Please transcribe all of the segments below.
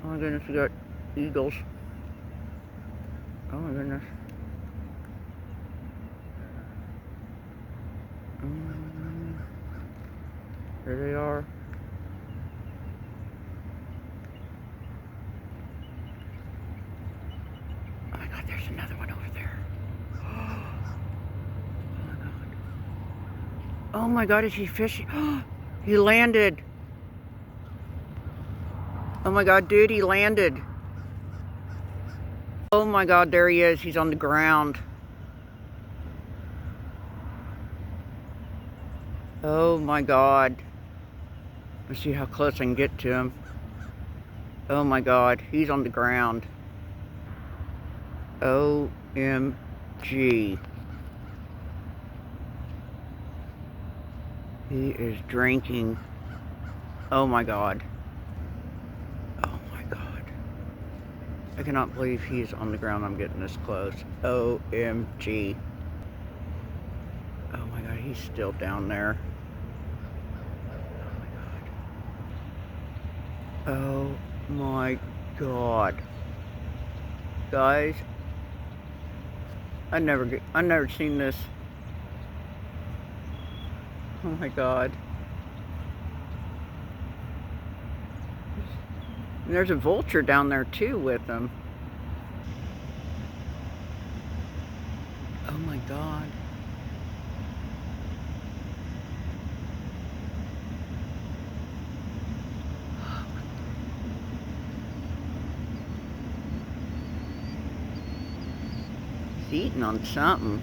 Oh my goodness, we got eagles. Oh my goodness. There they are. Oh my god, there's another one over there. Oh my god, is he fishing? He landed. Oh my god, dude, he landed. Oh my god, there he is. He's on the ground. Oh my god. Let's see how close I can get to him. Oh my god, he's on the ground. OMG. He is drinking. Oh my god. Oh my god. I cannot believe he's on the ground. I'm getting this close. OMG. Oh my god, he's still down there. Oh my god. Guys, I've never seen this. Oh my god. And there's a vulture down there too with him. Oh my god. He's eating on something.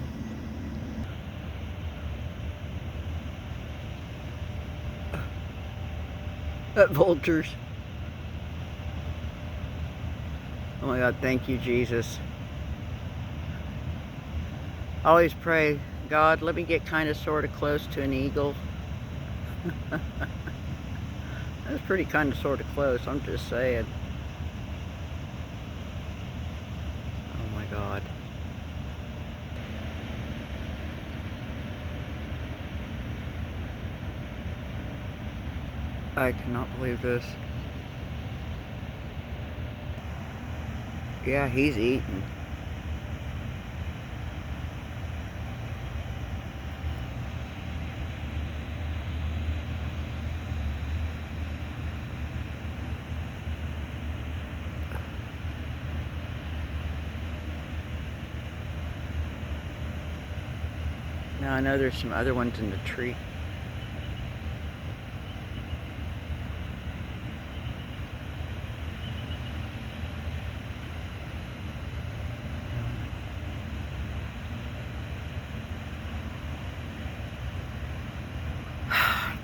Vultures. Oh my god, thank you, Jesus. I always pray, God, let me get kind of sort of close to an eagle. That's pretty kind of sort of close, I'm just saying. Oh my god. I cannot believe this. Yeah, he's eating. Now I know there's some other ones in the tree.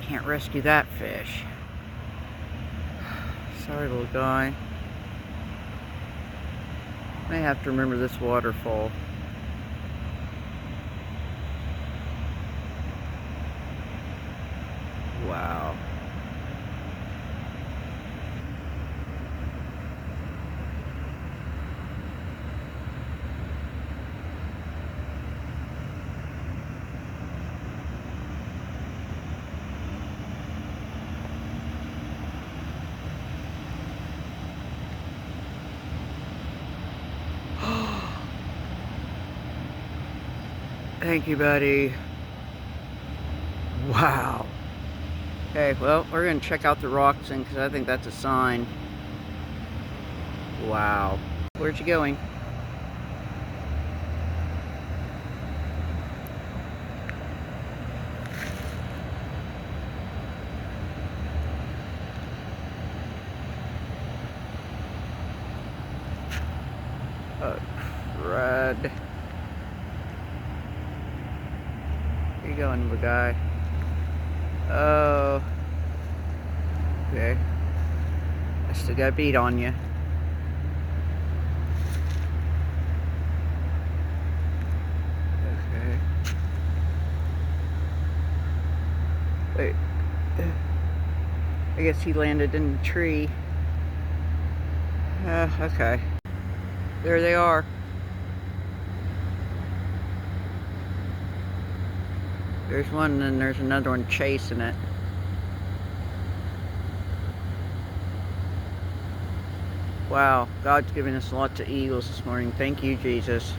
Can't rescue that fish. Sorry, little guy. May have to remember this waterfall. Wow. Thank you, buddy. Wow. Okay, well, we're going to check out the rocks then, because I think that's a sign. Wow. Where's you going? Oh, crud. Where you going, little guy? Oh. Okay. I still got a bead on you. Okay. Wait. I guess he landed in the tree. Okay. There they are. There's one and then there's another one chasing it. Wow, God's giving us lots of eagles this morning. Thank you, Jesus.